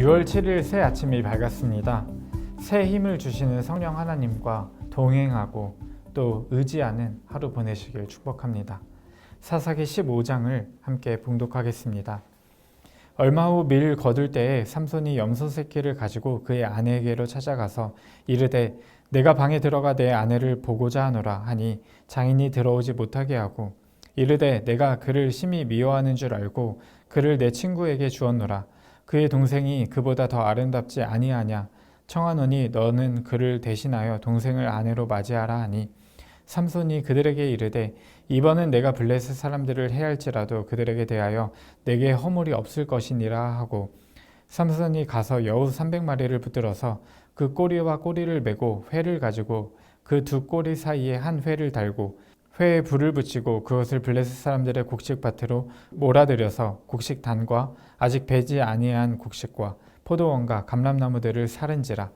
6월 7일 새 아침이 밝았습니다. 새 힘을 주시는 성령 하나님과 동행하고 또 의지하는 하루 보내시길 축복합니다. 사사기 15장을 함께 봉독하겠습니다. 얼마 후 밀 거둘 때에 삼손이 염소 새끼를 가지고 그의 아내에게로 찾아가서 이르되 내가 방에 들어가 내 아내를 보고자 하노라 하니 장인이 들어오지 못하게 하고 이르되 내가 그를 심히 미워하는 줄 알고 그를 내 친구에게 주었노라. 그의 동생이 그보다 더 아름답지 아니하냐. 청하노니 너는 그를 대신하여 동생을 아내로 맞이하라 하니 삼손이 그들에게 이르되 이번은 내가 블레셋 사람들을 해할지라도 그들에게 대하여 내게 허물이 없을 것이니라 하고 삼손이 가서 여우 300마리를 붙들어서 그 꼬리와 꼬리를 메고 회를 가지고 그 두 꼬리 사이에 한 회를 달고 회에 불을 붙이고 그것을 블레셋 사람들의 곡식밭으로 몰아들여서 곡식단과 아직 배지 아니한 곡식과 포도원과 감람나무들을 사른지라.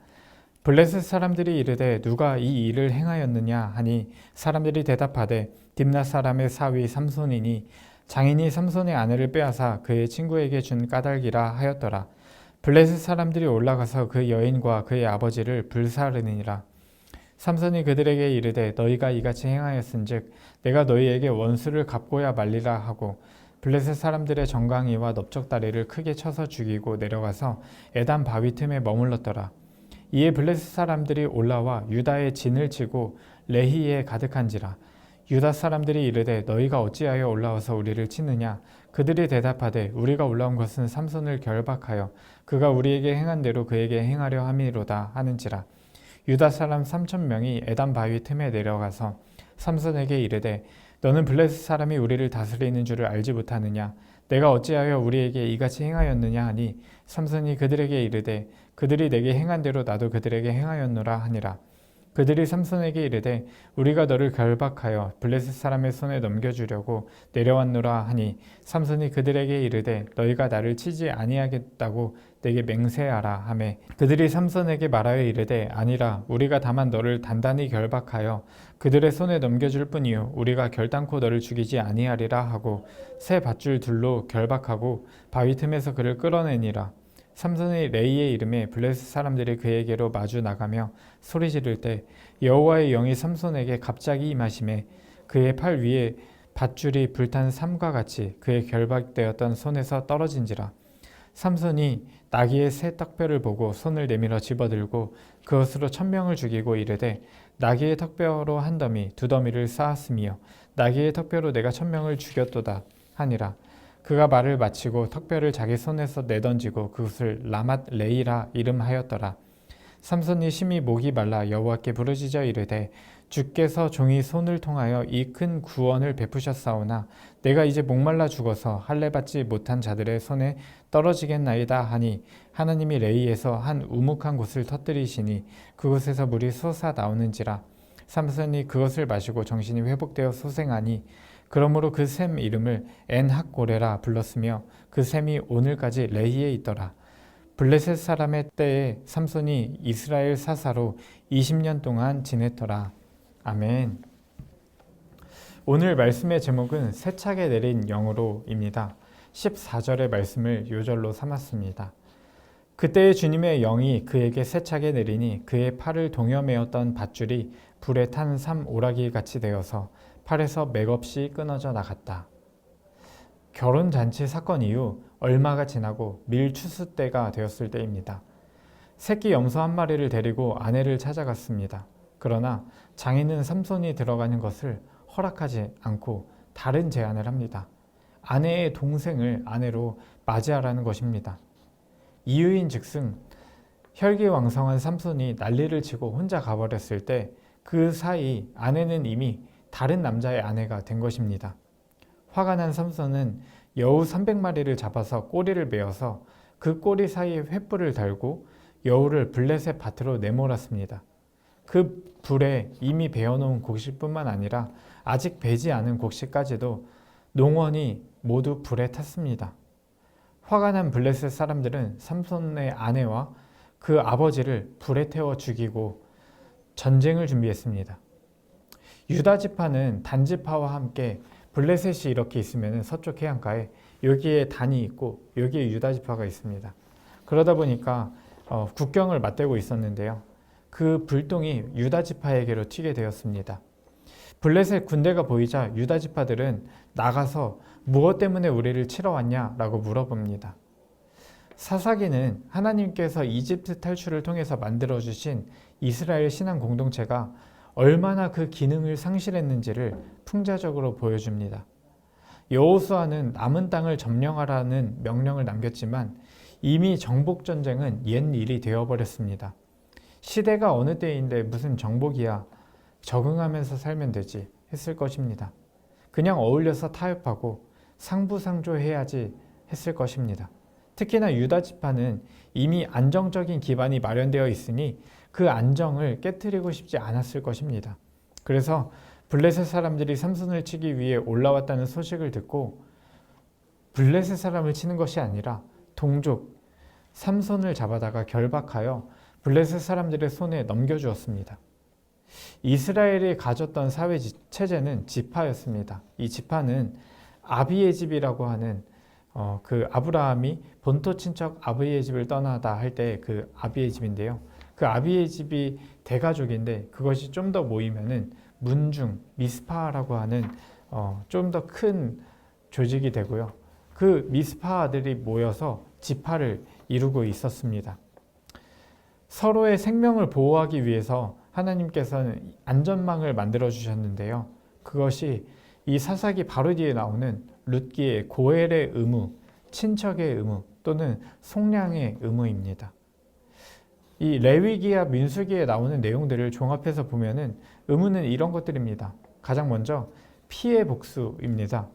블레셋 사람들이 이르되 누가 이 일을 행하였느냐 하니 사람들이 대답하되 딥낫 사람의 사위 삼손이니 장인이 삼손의 아내를 빼앗아 그의 친구에게 준 까닭이라 하였더라. 블레셋 사람들이 올라가서 그 여인과 그의 아버지를 불사르니라. 삼손이 그들에게 이르되 너희가 이같이 행하였은즉 내가 너희에게 원수를 갚고야 말리라 하고 블레셋 사람들의 정강이와 넓적다리를 크게 쳐서 죽이고 내려가서 에단 바위 틈에 머물렀더라. 이에 블레셋 사람들이 올라와 유다의 진을 치고 레히에 가득한지라. 유다 사람들이 이르되 너희가 어찌하여 올라와서 우리를 치느냐. 그들이 대답하되 우리가 올라온 것은 삼손을 결박하여 그가 우리에게 행한 대로 그에게 행하려 함이로다 하는지라. 유다 사람 3,000명이 에단 바위 틈에 내려가서 삼손에게 이르되 너는 블레셋 사람이 우리를 다스리는 줄을 알지 못하느냐. 내가 어찌하여 우리에게 이같이 행하였느냐 하니 삼손이 그들에게 이르되 그들이 내게 행한 대로 나도 그들에게 행하였노라 하니라. 그들이 삼손에게 이르되 우리가 너를 결박하여 블레셋 사람의 손에 넘겨주려고 내려왔노라 하니 삼손이 그들에게 이르되 너희가 나를 치지 아니하겠다고 내게 맹세하라 하매 그들이 삼손에게 말하여 이르되 아니라 우리가 다만 너를 단단히 결박하여 그들의 손에 넘겨줄 뿐이요 우리가 결단코 너를 죽이지 아니하리라 하고 새 밧줄 둘로 결박하고 바위 틈에서 그를 끌어내니라. 삼손의 레이의 이름에 블레셋 사람들이 그에게로 마주 나가며 소리 지를 때 여호와의 영이 삼손에게 갑자기 임하시매 그의 팔 위에 밧줄이 불탄 삼과 같이 그의 결박되었던 손에서 떨어진지라. 삼손이 나귀의 새 턱뼈를 보고 손을 내밀어 집어들고 그것으로 1,000명을 죽이고 이르되 나귀의 턱뼈로 한 더미 두 더미를 쌓았으며 나귀의 턱뼈로 내가 1,000명을 죽였도다 하니라. 그가 말을 마치고 턱뼈를 자기 손에서 내던지고 그것을 라맛 레이라 이름하였더라. 삼손이 심히 목이 말라 여호와께 부르짖어 이르되 주께서 종이 손을 통하여 이 큰 구원을 베푸셨사오나 내가 이제 목말라 죽어서 할례 받지 못한 자들의 손에 떨어지겠나이다 하니 하나님이 레이에서 한 우묵한 곳을 터뜨리시니 그곳에서 물이 솟아 나오는지라. 삼손이 그것을 마시고 정신이 회복되어 소생하니 그러므로 그 샘 이름을 엔학고레라 불렀으며 그 샘이 오늘까지 레히에 있더라. 블레셋 사람의 때에 삼손이 이스라엘 사사로 20년 동안 지냈더라. 아멘. 오늘 말씀의 제목은 세차게 내린 영으로입니다. 14절의 말씀을 요절로 삼았습니다. 그때의 주님의 영이 그에게 세차게 내리니 그의 팔을 동여매었던 밧줄이 불에 탄 삼 오라기 같이 되어서 팔에서 맥없이 끊어져 나갔다. 결혼잔치 사건 이후 얼마가 지나고 밀 추수 때가 되었을 때입니다. 새끼 염소 한 마리를 데리고 아내를 찾아갔습니다. 그러나 장인은 삼손이 들어가는 것을 허락하지 않고 다른 제안을 합니다. 아내의 동생을 아내로 맞이하라는 것입니다. 이유인 즉슨 혈기왕성한 삼손이 난리를 치고 혼자 가버렸을 때 그 사이 아내는 이미 다른 남자의 아내가 된 것입니다. 화가 난 삼손은 여우 300마리를 잡아서 꼬리를 메어서 그 꼬리 사이에 횃불을 달고 여우를 블레셋 밭으로 내몰았습니다. 그 불에 이미 베어놓은 곡식뿐만 아니라 아직 배지 않은 곡식까지도 농원이 모두 불에 탔습니다. 화가 난 블레셋 사람들은 삼손의 아내와 그 아버지를 불에 태워 죽이고 전쟁을 준비했습니다. 유다 지파는 단지파와 함께 블레셋이 이렇게 있으면 서쪽 해안가에 여기에 단이 있고 여기에 유다 지파가 있습니다. 그러다 보니까 국경을 맞대고 있었는데요. 그 불똥이 유다 지파에게로 튀게 되었습니다. 블레셋 군대가 보이자 유다 지파들은 나가서 무엇 때문에 우리를 치러 왔냐라고 물어봅니다. 사사기는 하나님께서 이집트 탈출을 통해서 만들어주신 이스라엘 신앙 공동체가 얼마나 그 기능을 상실했는지를 풍자적으로 보여줍니다. 여호수아는 남은 땅을 점령하라는 명령을 남겼지만 이미 정복전쟁은 옛 일이 되어버렸습니다. 시대가 어느 때인데 무슨 정복이야, 적응하면서 살면 되지 했을 것입니다. 그냥 어울려서 타협하고 상부상조해야지 했을 것입니다. 특히나 유다 지파는 이미 안정적인 기반이 마련되어 있으니 그 안정을 깨트리고 싶지 않았을 것입니다. 그래서 블레셋 사람들이 삼손을 치기 위해 올라왔다는 소식을 듣고 블레셋 사람을 치는 것이 아니라 동족 삼손을 잡아다가 결박하여 블레셋 사람들의 손에 넘겨주었습니다. 이스라엘이 가졌던 사회 체제는 지파였습니다. 이 지파는 아비의 집이라고 하는 그 아브라함이 본토 친척 아비의 집을 떠나다 할 때 그 아비의 집인데요. 그 아비의 집이 대가족인데 그것이 좀 더 모이면은 문중 미스파라고 하는 좀 더 큰 조직이 되고요. 그 미스파들이 모여서 지파를 이루고 있었습니다. 서로의 생명을 보호하기 위해서 하나님께서는 안전망을 만들어 주셨는데요. 그것이 이 사사기 바로 뒤에 나오는 룻기의 고엘의 의무, 친척의 의무 또는 속량의 의무입니다. 이 레위기와 민수기에 나오는 내용들을 종합해서 보면은 의무는 이런 것들입니다. 가장 먼저 피해 복수입니다.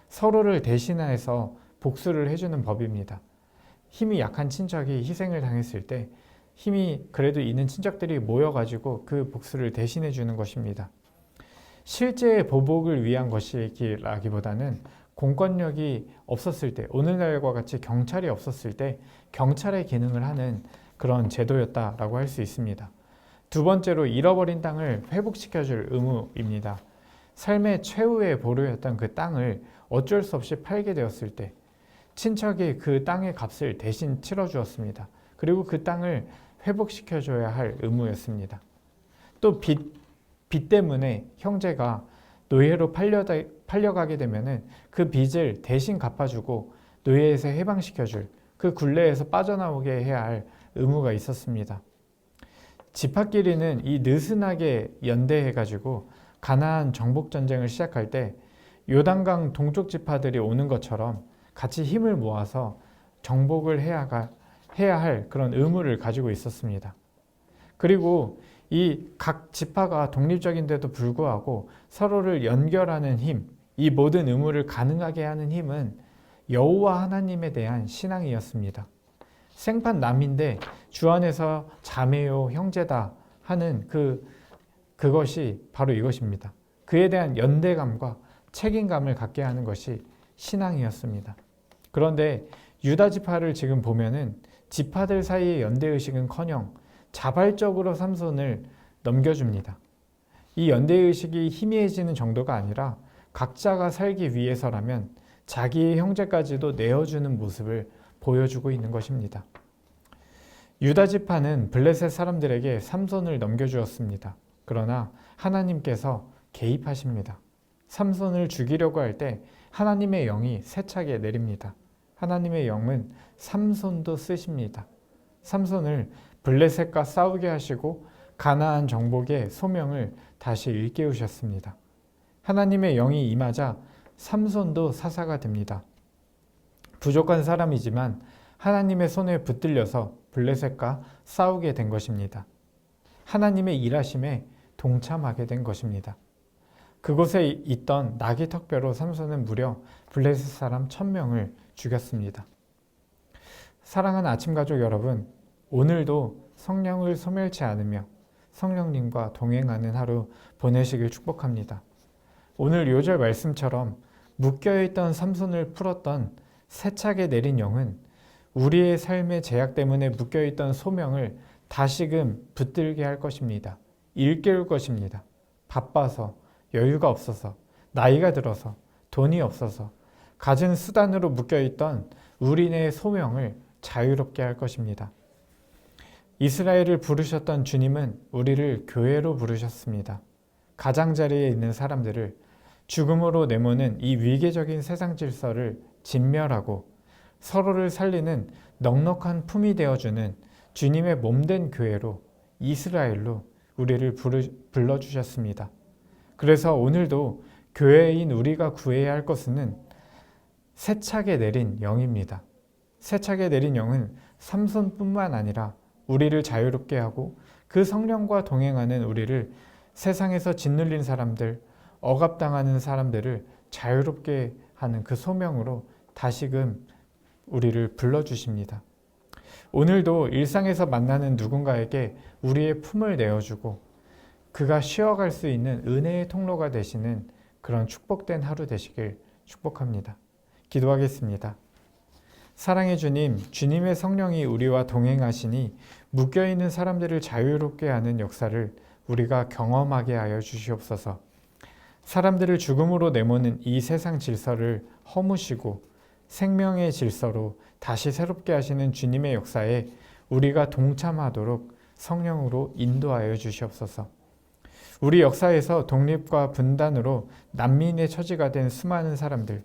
서로를 대신해서 복수를 해주는 법입니다. 힘이 약한 친척이 희생을 당했을 때 힘이 그래도 있는 친척들이 모여가지고 그 복수를 대신해 주는 것입니다. 실제 보복을 위한 것이라기보다는 공권력이 없었을 때, 오늘날과 같이 경찰이 없었을 때 경찰의 기능을 하는 그런 제도였다라고 할 수 있습니다. 두 번째로 잃어버린 땅을 회복시켜줄 의무입니다. 삶의 최후의 보루였던 그 땅을 어쩔 수 없이 팔게 되었을 때 친척이 그 땅의 값을 대신 치러주었습니다. 그리고 그 땅을 회복시켜줘야 할 의무였습니다. 또 빚 때문에 형제가 노예로 팔려가게 되면은 그 빚을 대신 갚아주고 노예에서 해방시켜줄 그 굴레에서 빠져나오게 해야 할 의무가 있었습니다. 지파끼리는 이 느슨하게 연대해가지고 가나안 정복 전쟁을 시작할 때 요단강 동쪽 지파들이 오는 것처럼 같이 힘을 모아서 정복을 해야 할 그런 의무를 가지고 있었습니다. 그리고 이 각 지파가 독립적인데도 불구하고 서로를 연결하는 힘, 이 모든 의무를 가능하게 하는 힘은 여호와 하나님에 대한 신앙이었습니다. 생판 남인데 주 안에서 자매요 형제다 하는 그것이 바로 이것입니다. 그에 대한 연대감과 책임감을 갖게 하는 것이 신앙이었습니다. 그런데 유다 지파를 지금 보면은 지파들 사이의 연대의식은커녕 자발적으로 삼손을 넘겨줍니다. 이 연대의식이 희미해지는 정도가 아니라 각자가 살기 위해서라면 자기의 형제까지도 내어주는 모습을 보여주고 있는 것입니다. 유다 지파는 블레셋 사람들에게 삼손을 넘겨주었습니다. 그러나 하나님께서 개입하십니다. 삼손을 죽이려고 할 때 하나님의 영이 세차게 내립니다. 하나님의 영은 삼손도 쓰십니다. 삼손을 블레셋과 싸우게 하시고 가나안 정복의 소명을 다시 일깨우셨습니다. 하나님의 영이 임하자 삼손도 사사가 됩니다. 부족한 사람이지만 하나님의 손에 붙들려서 블레셋과 싸우게 된 것입니다. 하나님의 일하심에 동참하게 된 것입니다. 그곳에 있던 나귀 턱뼈로 삼손은 무려 블레셋 사람 1000명을 죽였습니다. 사랑하는 아침가족 여러분, 오늘도 성령을 소멸치 않으며 성령님과 동행하는 하루 보내시길 축복합니다. 오늘 요절 말씀처럼 묶여있던 삼손을 풀었던 세차게 내린 영은 우리의 삶의 제약 때문에 묶여있던 소명을 다시금 붙들게 할 것입니다. 일깨울 것입니다. 바빠서, 여유가 없어서, 나이가 들어서, 돈이 없어서, 가진 수단으로 묶여있던 우리네 소명을 자유롭게 할 것입니다. 이스라엘을 부르셨던 주님은 우리를 교회로 부르셨습니다. 가장자리에 있는 사람들을 죽음으로 내모는 이 위계적인 세상 질서를 진멸하고 서로를 살리는 넉넉한 품이 되어주는 주님의 몸된 교회로, 이스라엘로 우리를 불러주셨습니다. 그래서 오늘도 교회인 우리가 구해야 할 것은 세차게 내린 영입니다. 세차게 내린 영은 삼손뿐만 아니라 우리를 자유롭게 하고 그 성령과 동행하는 우리를 세상에서 짓눌린 사람들, 억압당하는 사람들을 자유롭게 하는 그 소명으로 다시금 우리를 불러주십니다. 오늘도 일상에서 만나는 누군가에게 우리의 품을 내어주고 그가 쉬어갈 수 있는 은혜의 통로가 되시는 그런 축복된 하루 되시길 축복합니다. 기도하겠습니다. 사랑의 주님, 주님의 성령이 우리와 동행하시니 묶여있는 사람들을 자유롭게 하는 역사를 우리가 경험하게 하여 주시옵소서. 사람들을 죽음으로 내모는 이 세상 질서를 허무시고 생명의 질서로 다시 새롭게 하시는 주님의 역사에 우리가 동참하도록 성령으로 인도하여 주시옵소서. 우리 역사에서 독립과 분단으로 난민의 처지가 된 수많은 사람들,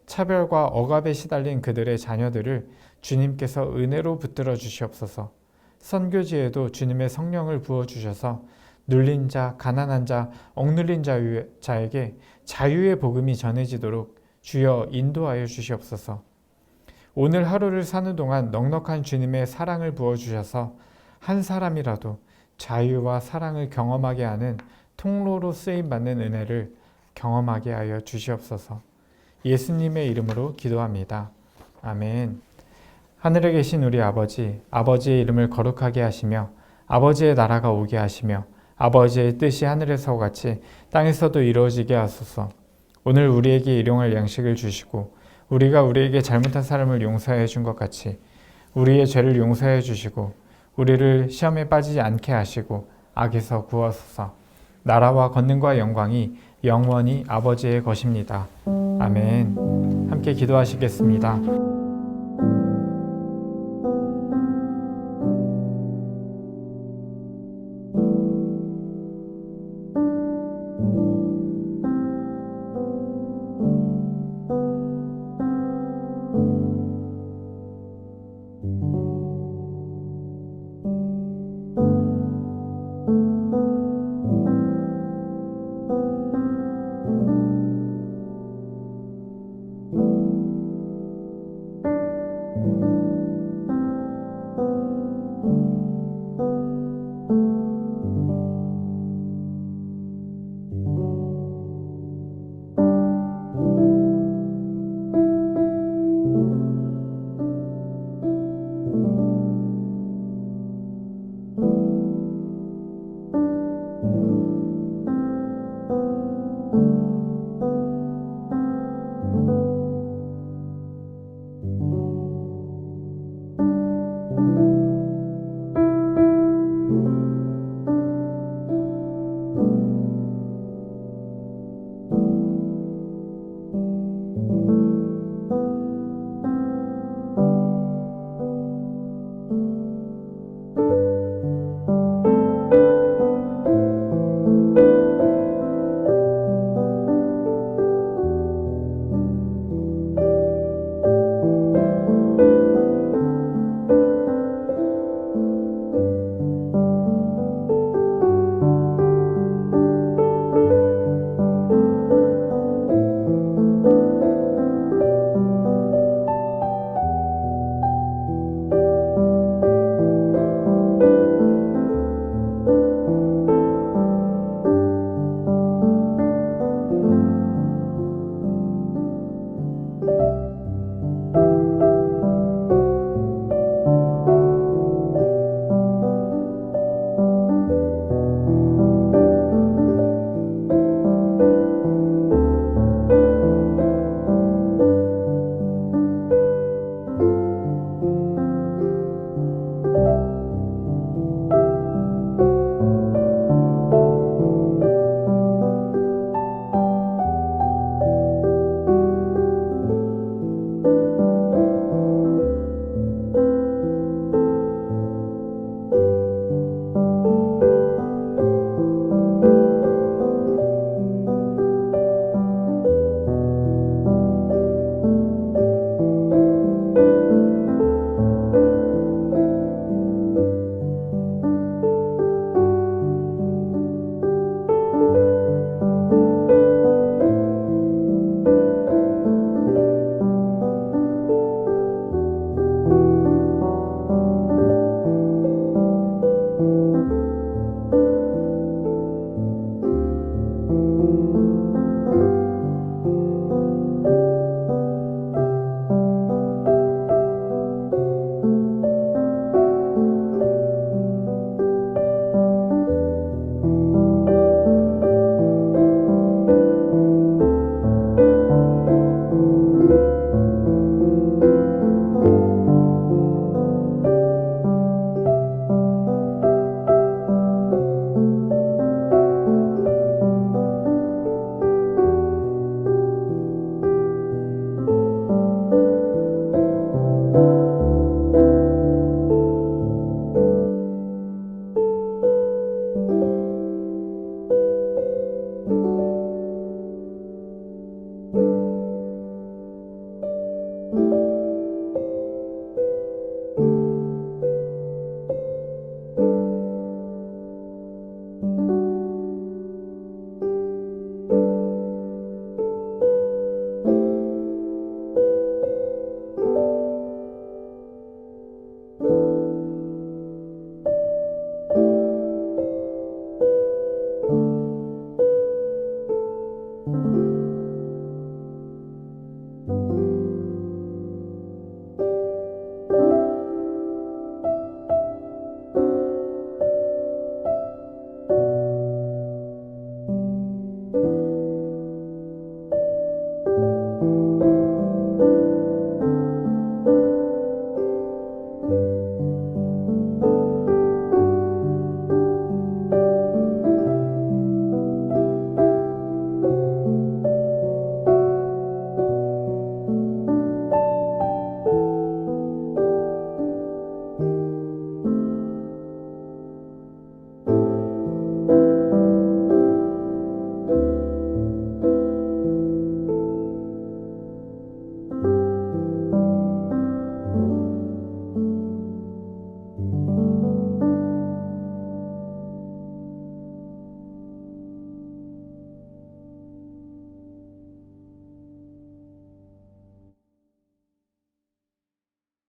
차별과 억압에 시달린 그들의 자녀들을 주님께서 은혜로 붙들어 주시옵소서. 선교지에도 주님의 성령을 부어주셔서 눌린 자, 가난한 자, 억눌린 자에게 자유의 복음이 전해지도록 주여 인도하여 주시옵소서. 오늘 하루를 사는 동안 넉넉한 주님의 사랑을 부어주셔서 한 사람이라도 자유와 사랑을 경험하게 하는 통로로 쓰임받는 은혜를 경험하게 하여 주시옵소서. 예수님의 이름으로 기도합니다. 아멘. 하늘에 계신 우리 아버지, 아버지의 이름을 거룩하게 하시며 아버지의 나라가 오게 하시며 아버지의 뜻이 하늘에서 같이 땅에서도 이루어지게 하소서. 오늘 우리에게 일용할 양식을 주시고 우리가 우리에게 잘못한 사람을 용서해 준 것 같이 우리의 죄를 용서해 주시고 우리를 시험에 빠지지 않게 하시고 악에서 구하소서. 나라와 권능과 영광이 영원히 아버지의 것입니다. 아멘. 함께 기도하시겠습니다.